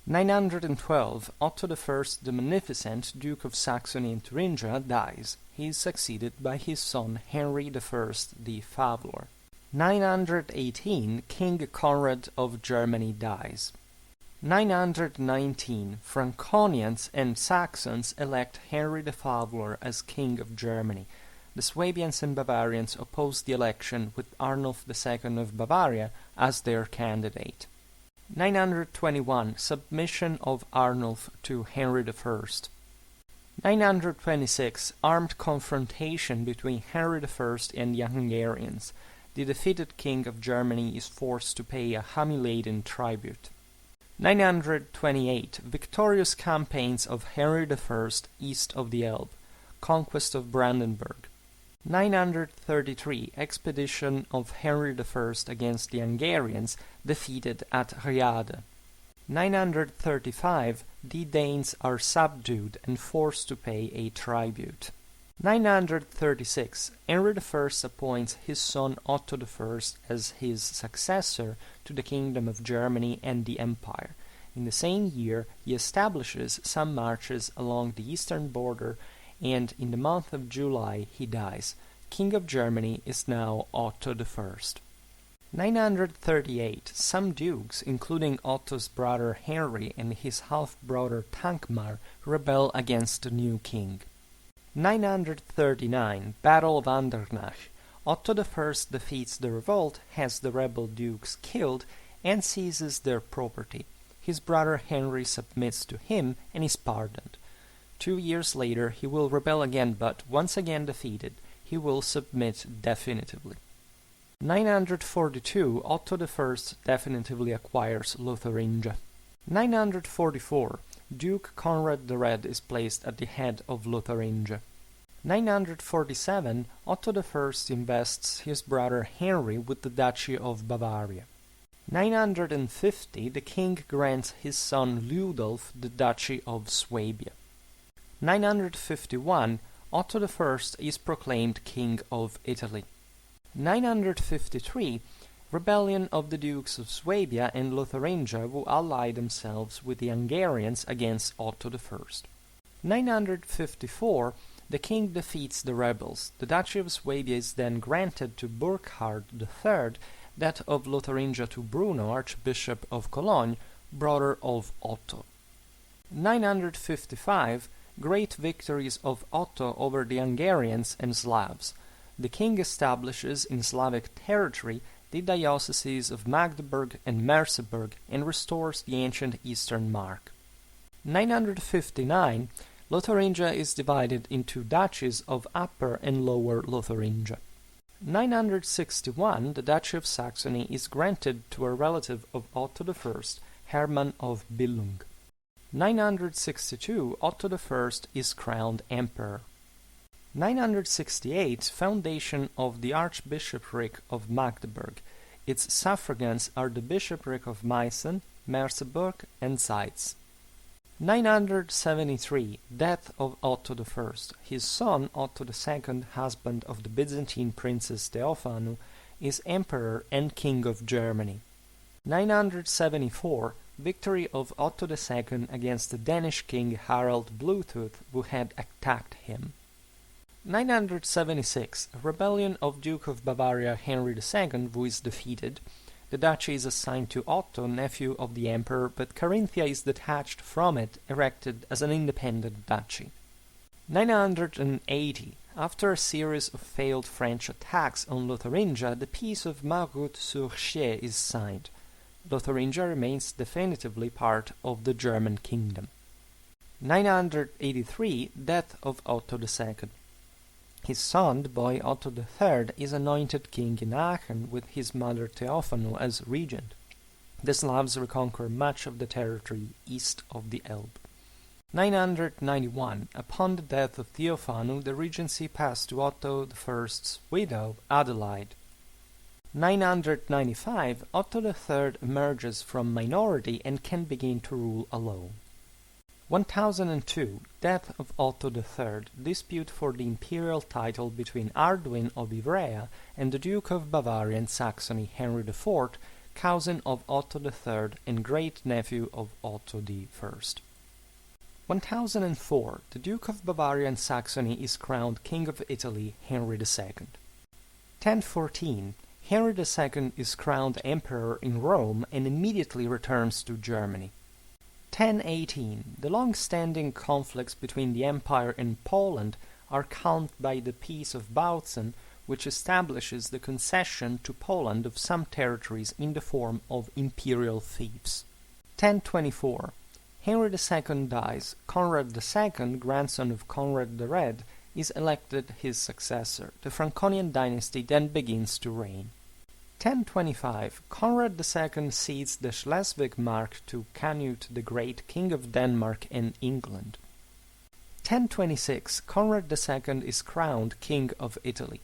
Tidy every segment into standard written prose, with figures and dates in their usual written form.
912 Otto I the Magnificent, Duke of Saxony and Thuringia, dies. He is succeeded by his son Henry I the Fowler. 918 King Conrad of Germany dies. 919 Franconians and Saxons elect Henry the Fowler as King of Germany. The Swabians and Bavarians oppose the election with Arnulf II of Bavaria as their candidate. 921 Submission of Arnulf to Henry I. 926 Armed confrontation between Henry I and the Hungarians. The defeated King of Germany is forced to pay a humiliating tribute. 928 Victorious campaigns of Henry I east of the Elbe. Conquest of Brandenburg. 933 Expedition of Henry I against the Hungarians, defeated at Riade. 935 The Danes are subdued and forced to pay a tribute. 936 Henry I appoints his son Otto I as his successor to the Kingdom of Germany and the Empire. In the same year he establishes some marches along the eastern border, and in the month of July he dies. King of Germany is now Otto I. 938 Some dukes, including Otto's brother Henry and his half-brother Thankmar, rebel against the new king. 939 Battle of Andernach. Otto I defeats the revolt, has the rebel dukes killed, and seizes their property. His brother Henry submits to him and is pardoned. 2 years later he will rebel again, but once again defeated, he will submit definitively. 942 Otto I definitively acquires Lotharingia. 944 Duke Conrad the Red is placed at the head of Lotharingia. 947 Otto I invests his brother Henry with the Duchy of Bavaria. 950 the king grants his son Ludolf the Duchy of Swabia. 951 Otto I is proclaimed King of Italy. 953 Rebellion of the Dukes of Swabia and Lotharingia, who ally themselves with the Hungarians against Otto I. 954 the king defeats the rebels. The Duchy of Swabia is then granted to Burkhard III, that of Lotharingia to Bruno, Archbishop of Cologne, brother of Otto. 955 Great victories of Otto over the Hungarians and Slavs. The king establishes in Slavic territory the dioceses of Magdeburg and Merseburg and restores the ancient Eastern Mark. 959 Lotharingia is divided into duchies of Upper and Lower Lotharingia. 961 the Duchy of Saxony is granted to a relative of Otto I, Hermann of Billung. 962 Otto I is crowned emperor. 968 Foundation of the Archbishopric of Magdeburg. Its suffragans are the Bishopric of Meissen, Merseburg, and Zeitz. 973 Death of Otto I. His son Otto II, husband of the Byzantine princess Theophanu, is emperor and king of Germany. 974 Victory of Otto II against the Danish king Harald Bluetooth, who had attacked him. 976 Rebellion of Duke of Bavaria Henry II, who is defeated. The duchy is assigned to Otto, nephew of the emperor, but Carinthia is detached from it, erected as an independent duchy. 980 After a series of failed French attacks on Lotharingia, the Peace of Marguerite-sur-Chiers is signed. Lotharingia remains definitively part of the German kingdom. 983 Death of Otto II. His son, the boy Otto III, is anointed king in Aachen with his mother Theophanu as regent. The Slavs reconquer much of the territory east of the Elbe. 991 Upon the death of Theophanu, the regency passed to Otto I's widow, Adelaide. 995 Otto III emerges from minority and can begin to rule alone. 1002 Death of Otto III. Dispute for the imperial title between Arduin of Ivrea and the Duke of Bavaria and Saxony Henry IV cousin of Otto III and great-nephew of Otto I. 1004. The Duke of Bavaria and Saxony is crowned King of Italy, Henry II. 1014. Henry II is crowned Emperor in Rome and immediately returns to Germany. 1018. The long-standing conflicts between the Empire and Poland are calmed by the Peace of Bautzen, which establishes the concession to Poland of some territories in the form of imperial fiefs. 1024. Henry II dies. Conrad II, grandson of Conrad the Red, is elected his successor. The Franconian dynasty then begins to reign. 1025. Conrad II cedes the Schleswig Mark to Canute the Great, King of Denmark and England. 1026. Conrad II is crowned King of Italy.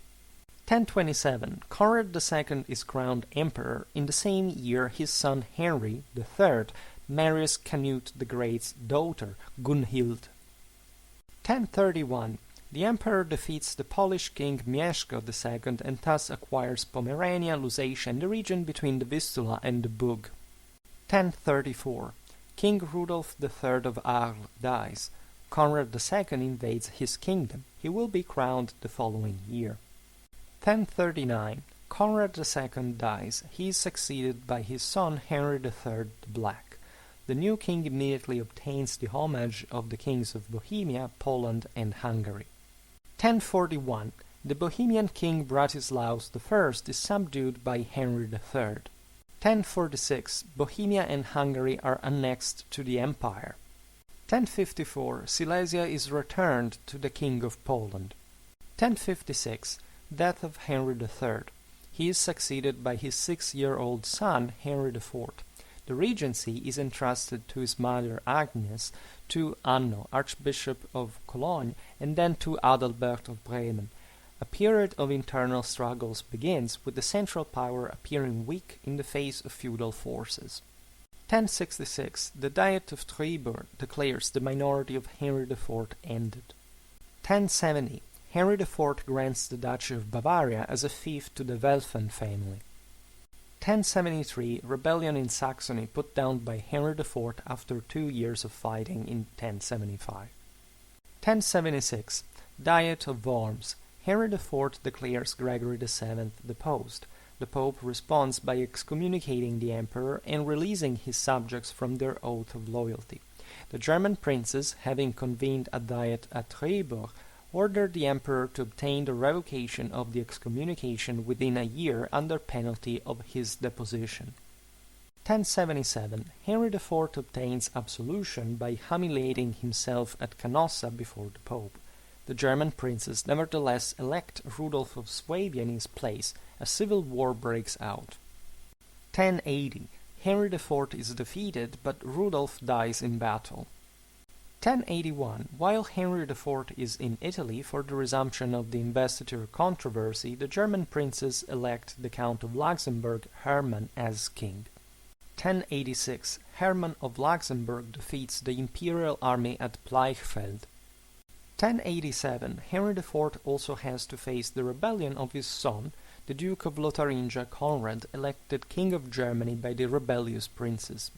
1027. Conrad II is crowned Emperor. In the same year his son Henry III marries Canute the Great's daughter, Gunhild. 1031. The Emperor defeats the Polish king Mieszko II and thus acquires Pomerania, Lusatia and the region between the Vistula and the Bug. 1034. King Rudolf III of Arles dies. Conrad II invades his kingdom. He will be crowned the following year. 1039. Conrad II dies. He is succeeded by his son Henry III the Black. The new king immediately obtains the homage of the kings of Bohemia, Poland and Hungary. 1041. The Bohemian king Bratislaus I is subdued by Henry III. 1046. Bohemia and Hungary are annexed to the empire. 1054. Silesia is returned to the King of Poland. 1056. Death of Henry III. He is succeeded by his 6-year-old son Henry IV. The regency is entrusted to his mother Agnes, to Anno, Archbishop of Cologne, and then to Adalbert of Bremen. A period of internal struggles begins, with the central power appearing weak in the face of feudal forces. 1066. The Diet of Tribur declares the minority of Henry IV ended. 1070. Henry IV grants the Duchy of Bavaria as a fief to the Welfen family. 1073. Rebellion in Saxony put down by Henry IV after 2 years of fighting in 1075. 1076. Diet of Worms. Henry IV declares Gregory VII deposed. The Pope responds by excommunicating the Emperor and releasing his subjects from their oath of loyalty. The German princes, having convened a diet at Tribur, ordered the Emperor to obtain the revocation of the excommunication within a year under penalty of his deposition. 1077. Henry IV obtains absolution by humiliating himself at Canossa before the Pope. The German princes nevertheless elect Rudolf of Swabia in his place. A civil war breaks out. 1080. Henry IV is defeated, but Rudolf dies in battle. 1081. While Henry IV is in Italy for the resumption of the investiture controversy, the German princes elect the Count of Luxembourg, Hermann, as king. 1086. Hermann of Luxembourg defeats the imperial army at Bleichfeld. 1087. Henry IV also has to face the rebellion of his son, the Duke of Lotharingia Conrad, elected King of Germany by the rebellious princes.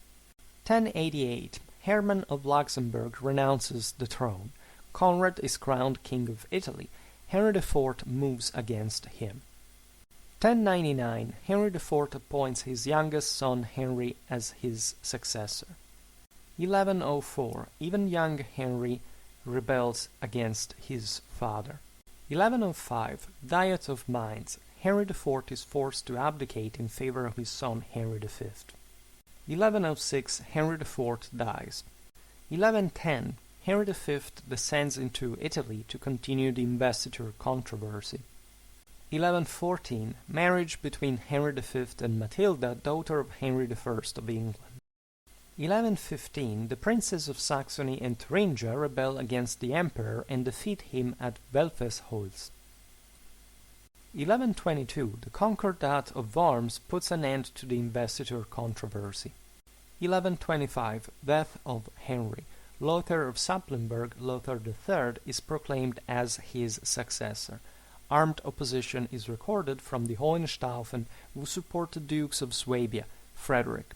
1088. Hermann of Luxembourg renounces the throne. Conrad is crowned King of Italy. Henry IV moves against him. 1099. Henry IV appoints his youngest son Henry as his successor. 1104. Even young Henry rebels against his father. 1105. Diet of Mainz. Henry IV is forced to abdicate in favor of his son Henry V. 1106. Henry IV dies. 1110. Henry V descends into Italy to continue the investiture controversy. 1114. Marriage between Henry V and Matilda, daughter of Henry I of England. 1115. The princes of Saxony and Thuringia rebel against the emperor and defeat him at Welfesholz. 1122. The Concordat of Worms puts an end to the investiture controversy. 1125. Death of Henry. Lothair of Supplenburg, Lothair III, is proclaimed as his successor. Armed opposition is recorded from the Hohenstaufen, who support the Dukes of Swabia. Frederick.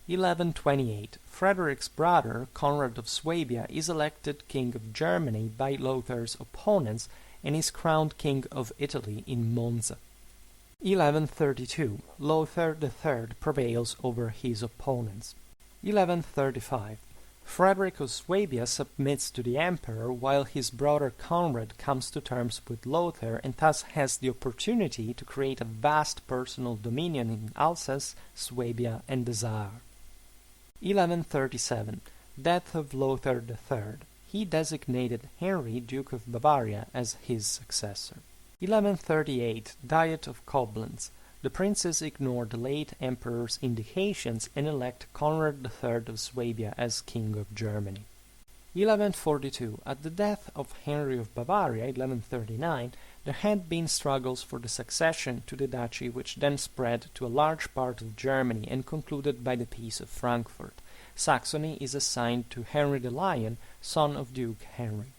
1128. Frederick's brother, Conrad of Swabia, is elected King of Germany by Lothair's opponents and is crowned King of Italy in Monza. 1132. Lothair III prevails over his opponents. 1135. Frederick of Swabia submits to the emperor while his brother Conrad comes to terms with Lothair and thus has the opportunity to create a vast personal dominion in Alsace, Swabia, and the Saar. 1137. Death of Lothair III. He designated Henry, Duke of Bavaria, as his successor. 1138. Diet of Koblenz. The princes ignore the late emperor's indications and elect Conrad III of Swabia as King of Germany. 1142. At the death of Henry of Bavaria, 1139, there had been struggles for the succession to the duchy which then spread to a large part of Germany and concluded by the Peace of Frankfurt. Saxony is assigned to Henry the Lion, son of Duke Henry.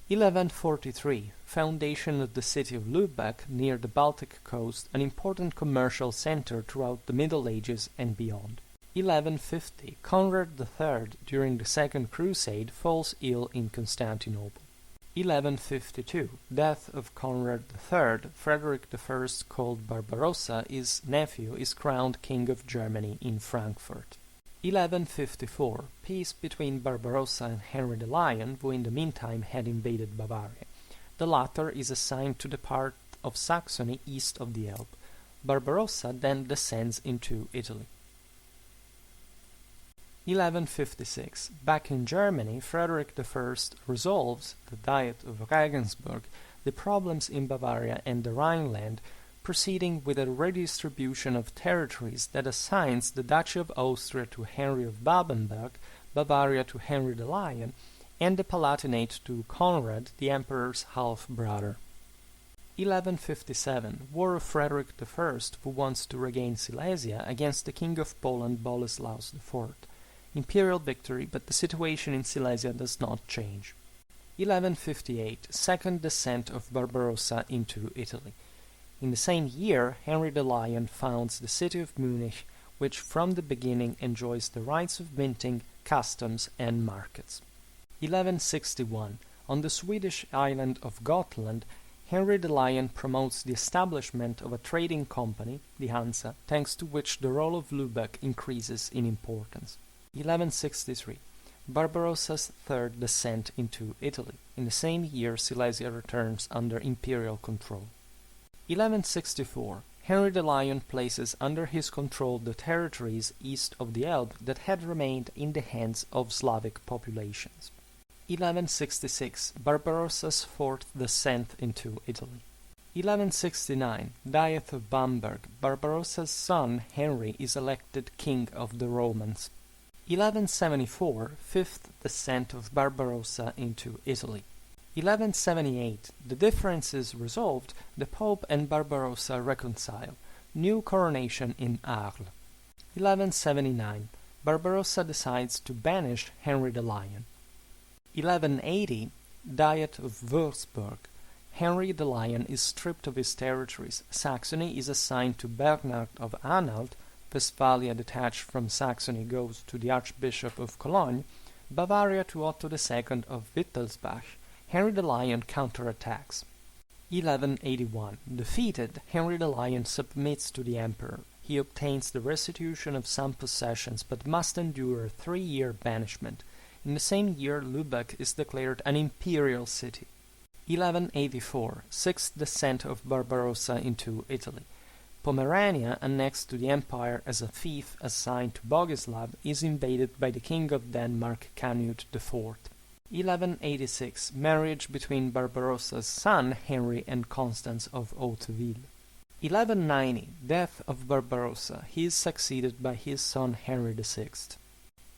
1143. Foundation of the city of Lübeck near the Baltic coast, an important commercial center throughout the Middle Ages and beyond. 1150. Conrad III, during the Second Crusade, falls ill in Constantinople. 1152. Death of Conrad III. Frederick I, called Barbarossa, his nephew, is crowned King of Germany in Frankfurt. 1154. Peace between Barbarossa and Henry the Lion, who in the meantime had invaded Bavaria. The latter is assigned to the part of Saxony east of the Elbe. Barbarossa then descends into Italy. 1156. Back in Germany, Frederick I resolves, the Diet of Regensburg, the problems in Bavaria and the Rhineland, proceeding with a redistribution of territories that assigns the Duchy of Austria to Henry of Babenberg, Bavaria to Henry the Lion, and the Palatinate to Conrad, the emperor's half-brother. 1157. War of Frederick I, who wants to regain Silesia, against the King of Poland Boleslaus IV. Imperial victory, but the situation in Silesia does not change. 1158. Second descent of Barbarossa into Italy. In the same year, Henry the Lion founds the city of Munich, which from the beginning enjoys the rights of minting, customs, and markets. 1161. On the Swedish island of Gotland, Henry the Lion promotes the establishment of a trading company, the Hansa, thanks to which the role of Lübeck increases in importance. 1163. Barbarossa's third descent into Italy. In the same year, Silesia returns under imperial control. 1164. Henry the Lion places under his control the territories east of the Elbe that had remained in the hands of Slavic populations. 1166. Barbarossa's fourth descent into Italy. 1169. Diet of Bamberg. Barbarossa's son Henry is elected king of the Romans. 1174. Fifth descent of Barbarossa into Italy. 1178. The differences resolved, the Pope and Barbarossa reconcile. New coronation in Arles. 1179. Barbarossa decides to banish Henry the Lion. 1180. Diet of Würzburg. Henry the Lion is stripped of his territories. Saxony is assigned to Bernard of Anhalt. Westphalia detached from Saxony goes to the Archbishop of Cologne. Bavaria to Otto II of Wittelsbach. Henry the Lion counterattacks. 1181. Defeated, Henry the Lion submits to the emperor. He obtains the restitution of some possessions but must endure a 3-year banishment. In the same year, Lübeck is declared an imperial city. 1184. Sixth descent of Barbarossa into Italy. Pomerania, annexed to the empire as a fief assigned to Bogislav, is invaded by the King of Denmark, Canute IV. 1186. Marriage between Barbarossa's son Henry and Constance of Hauteville. 1190. Death of Barbarossa. He is succeeded by his son Henry VI.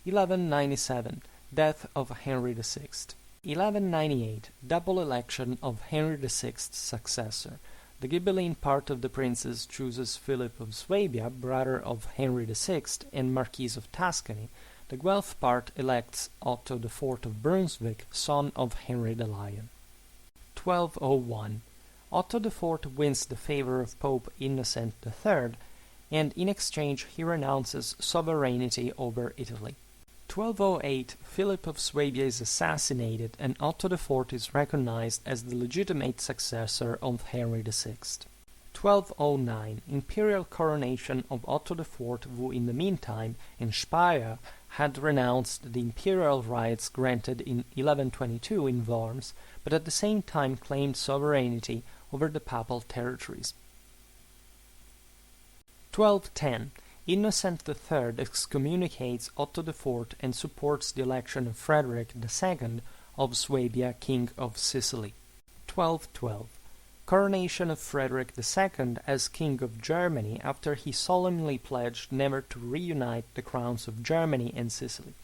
1197. Death of Henry VI. 1198. Double election of Henry VI's successor. The Ghibelline part of the princes chooses Philip of Swabia, brother of Henry VI and Marquis of Tuscany. The Guelph part elects Otto IV of Brunswick, son of Henry the Lion. 1201. Otto IV wins the favor of Pope Innocent III, and in exchange he renounces sovereignty over Italy. 1208, Philip of Swabia is assassinated, and Otto IV is recognized as the legitimate successor of Henry VI. 1209, imperial coronation of Otto IV, who in the meantime, in Speyer, had renounced the imperial rights granted in 1122 in Worms, but at the same time claimed sovereignty over the papal territories. 1210, Innocent III excommunicates Otto IV and supports the election of Frederick II of Swabia king of Sicily. 1212, coronation of Frederick II as king of Germany after he solemnly pledged never to reunite the crowns of Germany and Sicily.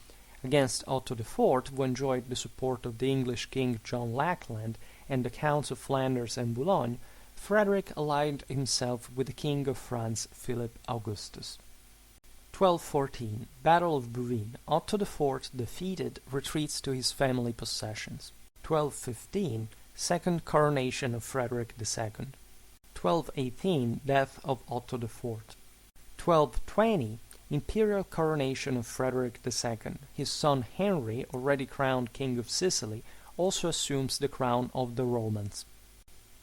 Against Otto IV, who enjoyed the support of the English king John Lackland and the counts of Flanders and Boulogne, Frederick allied himself with the king of France Philip Augustus. 1214, Battle of Bouvines. Otto IV, defeated, retreats to his family possessions. 1215, Second coronation of Frederick II. 1218, Death of Otto IV. 1220, Imperial coronation of Frederick II. His son Henry, already crowned king of Sicily, also assumes the crown of the Romans.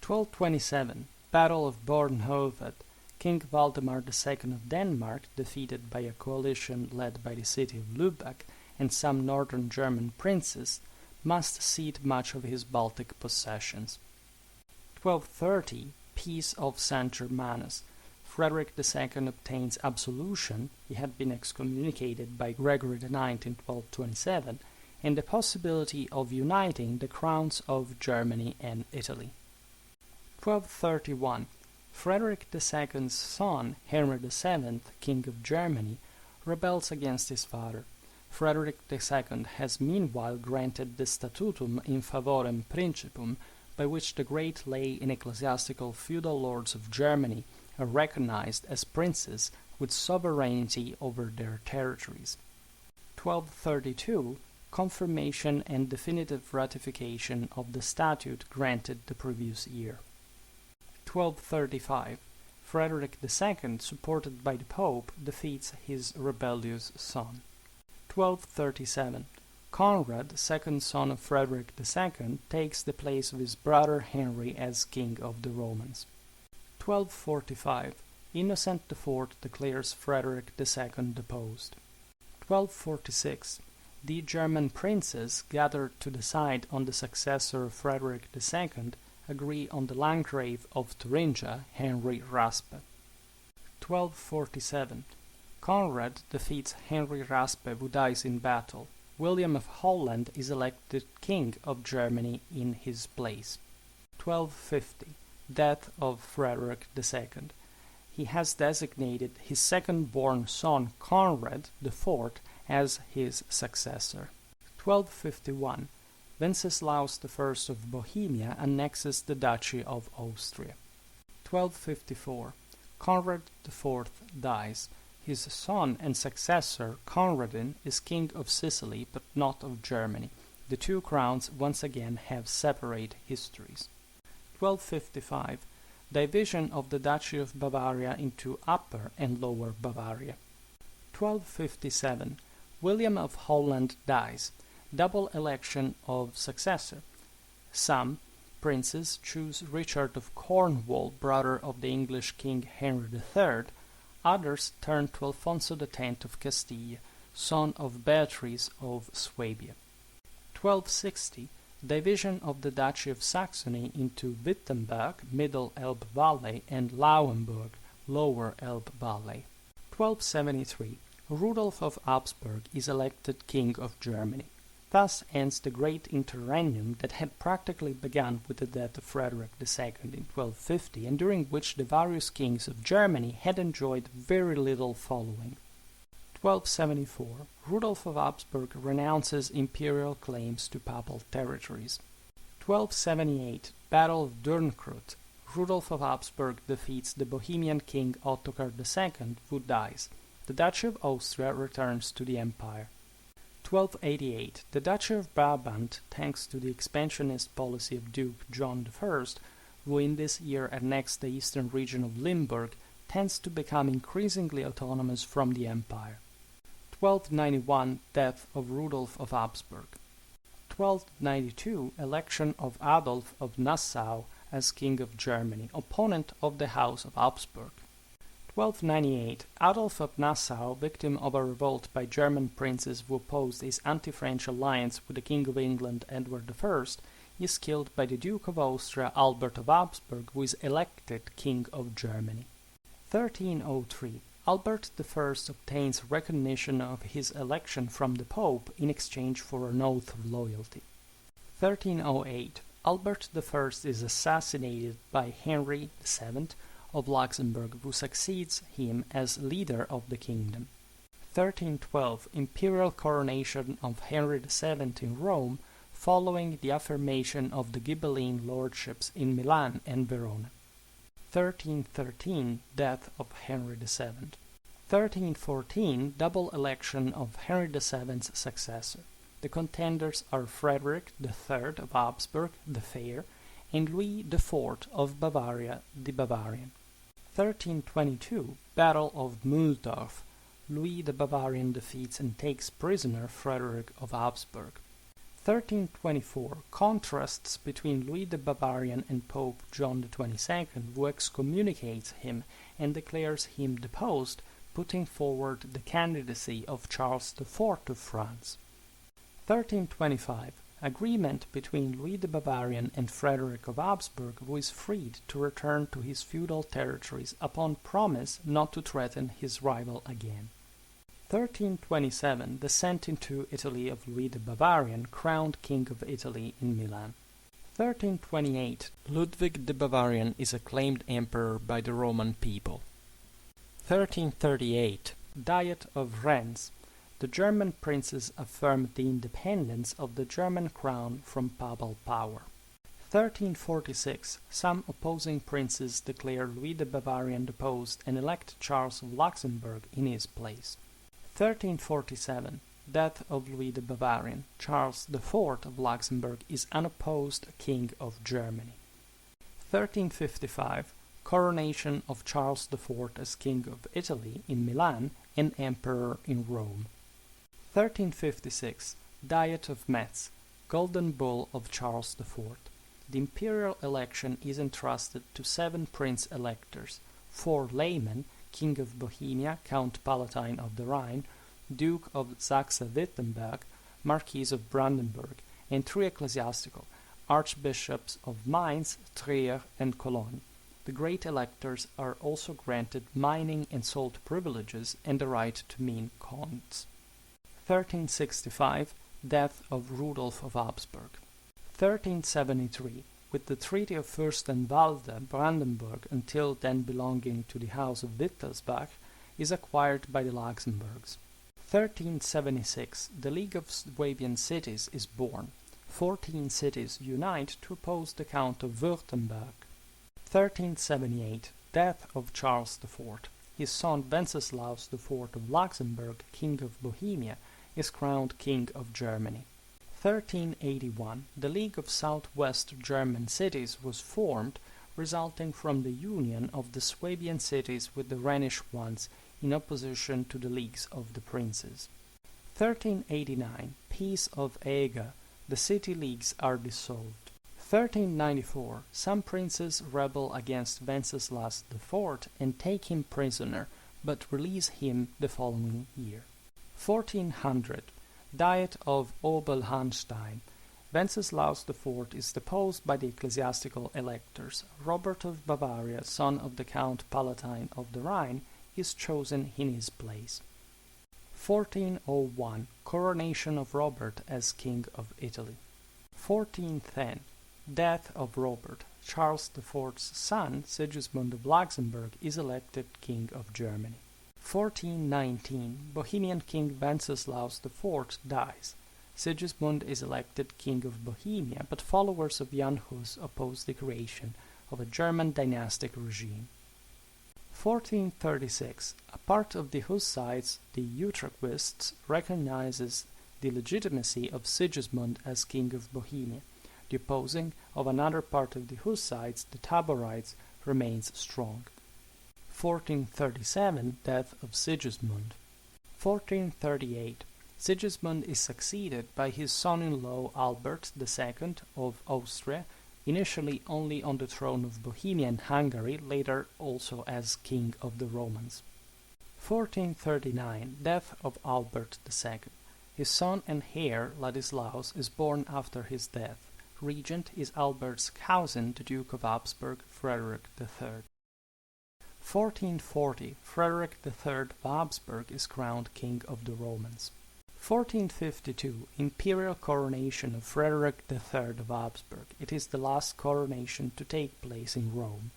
1227, Battle of Bornhovet. King Valdemar II of Denmark, defeated by a coalition led by the city of Lübeck and some northern German princes, must cede much of his Baltic possessions. 1230, Peace of St. Germanus. Frederick II obtains absolution, he had been excommunicated by Gregory IX in 1227, and the possibility of uniting the crowns of Germany and Italy. 1231, Frederick II's son, Henry VII, King of Germany, rebels against his father. Frederick II has meanwhile granted the Statutum in Favorem Principum, by which the great lay and ecclesiastical feudal lords of Germany are recognized as princes with sovereignty over their territories. 1232, confirmation and definitive ratification of the statute granted the previous year. 1235, Frederick II, supported by the Pope, defeats his rebellious son. 1237, Conrad, second son of Frederick II, takes the place of his brother Henry as king of the Romans. 1245, Innocent IV declares Frederick II deposed. 1246, the German princes gathered to decide on the successor of Frederick II agree on the Landgrave of Thuringia, Henry Raspe. 1247, Conrad defeats Henry Raspe, who dies in battle. William of Holland is elected king of Germany in his place. 1250, death of Frederick II. He has designated his second-born son Conrad IV as his successor. 1251, Wenceslaus I of Bohemia annexes the Duchy of Austria. 1254, Conrad IV dies. His son and successor, Conradin, is king of Sicily but not of Germany. The two crowns once again have separate histories. 1255, division of the Duchy of Bavaria into Upper and Lower Bavaria. 1257, William of Holland dies. Double election of successor. Some princes choose Richard of Cornwall, brother of the English king Henry III. Others turn to Alfonso X of Castile, son of Beatrice of Swabia. 1260, division of the Duchy of Saxony into Wittenberg, Middle Elbe Valley, and Lauenburg, Lower Elbe Valley. 1273, Rudolf of Habsburg is elected king of Germany. Thus ends the Great Interregnum that had practically begun with the death of Frederick II in 1250, and during which the various kings of Germany had enjoyed very little following. 1274, Rudolf of Habsburg renounces imperial claims to papal territories. 1278, Battle of Dürnkruth. Rudolf of Habsburg defeats the Bohemian king Ottokar II, who dies. The Duchy of Austria returns to the empire. 1288, the Duchy of Brabant, thanks to the expansionist policy of Duke John I, who in this year annexed the eastern region of Limburg, tends to become increasingly autonomous from the empire. 1291 Death of Rudolf of Habsburg. 1292 Election of Adolf of Nassau as King of Germany, opponent of the House of Habsburg. 1298 Adolf of Nassau, victim of a revolt by German princes who opposed his anti-French alliance with the King of England Edward I, is killed by the Duke of Austria Albert of Habsburg, who is elected King of Germany. 1303 Albert I obtains recognition of his election from the Pope in exchange for an oath of loyalty. 1308 Albert I is assassinated by Henry VII of Luxembourg, who succeeds him as leader of the kingdom. 1312 Imperial coronation of Henry VII in Rome, following the affirmation of the Ghibelline lordships in Milan and Verona. 1313 Death of Henry VII. 1314 Double election of Henry VII's successor. The contenders are Frederick III of Habsburg, the Fair, and Louis IV of Bavaria, the Bavarian. 1322 Battle of Mühldorf. Louis the Bavarian defeats and takes prisoner Frederick of Habsburg. 1324 Contrasts between Louis the Bavarian and Pope John XXII, who excommunicates him and declares him deposed, putting forward the candidacy of Charles IV of France. 1325 Agreement between Louis the Bavarian and Frederick of Habsburg, who is freed to return to his feudal territories upon promise not to threaten his rival again. 1327 Descent into Italy of Louis the Bavarian, crowned King of Italy in Milan. 1328 Ludwig the Bavarian is acclaimed emperor by the Roman people. 1338 Diet of Reims. The German princes affirmed the independence of the German crown from papal power. 1346 Some opposing princes declare Louis the Bavarian deposed and elect Charles of Luxembourg in his place. 1347 Death of Louis the Bavarian. Charles IV of Luxembourg is unopposed King of Germany. 1355 Coronation of Charles IV as King of Italy in Milan and Emperor in Rome. 1356 Diet of Metz. Golden Bull of Charles IV. The imperial election is entrusted to 7 prince-electors, 4 laymen, King of Bohemia, Count Palatine of the Rhine, Duke of Saxe-Wittenberg, Marquis of Brandenburg, and 3 ecclesiastical, Archbishops of Mainz, Trier, and Cologne. The great electors are also granted mining and salt privileges and the right to mean coins. 1365 Death of Rudolf of Habsburg. 1373 With the Treaty of Fürstenwalde, Brandenburg, until then belonging to the House of Wittelsbach, is acquired by the Luxembourgs. 1376 The League of Swabian Cities is born. 14 cities unite to oppose the Count of Württemberg. 1378 Death of Charles IV. His son Wenceslaus IV of Luxembourg, King of Bohemia, is crowned King of Germany. 1381 The League of Southwest German Cities was formed, resulting from the union of the Swabian cities with the Rhenish ones in opposition to the leagues of the princes. 1389 Peace of Eger. The city leagues are dissolved. 1394 Some princes rebel against Wenceslaus IV and take him prisoner, but release him the following year. 1400 Diet of Obelhanstein. Wenceslaus IV is deposed by the ecclesiastical electors. Robert of Bavaria, son of the Count Palatine of the Rhine, is chosen in his place. 1401 Coronation of Robert as King of Italy. 1410 Death of Robert. Charles IV's son, Sigismund of Luxembourg, is elected King of Germany. 1419 Bohemian King Wenceslaus IV dies. Sigismund is elected King of Bohemia, but followers of Jan Hus oppose the creation of a German dynastic regime. 1436 A part of the Hussites, the Utraquists, recognizes the legitimacy of Sigismund as King of Bohemia. The opposing of another part of the Hussites, the Taborites, remains strong. 1437 – Death of Sigismund. 1438 – Sigismund is succeeded by his son-in-law Albert II of Austria, initially only on the throne of Bohemia and Hungary, later also as King of the Romans. 1439 – Death of Albert II. His son and heir Ladislaus is born after his death. Regent is Albert's cousin, the Duke of Habsburg, Frederick III. 1440 – Frederick III of Habsburg is crowned King of the Romans. 1452 – Imperial coronation of Frederick III of Habsburg. It is the last coronation to take place in Rome.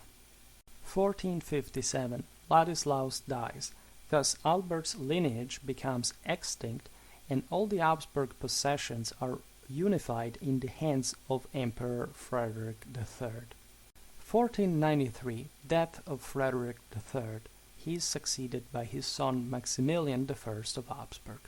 1457 – Ladislaus dies. Thus Albert's lineage becomes extinct and all the Habsburg possessions are unified in the hands of Emperor Frederick III. 1493 – Death of Frederick III. He is succeeded by his son Maximilian I of Habsburg.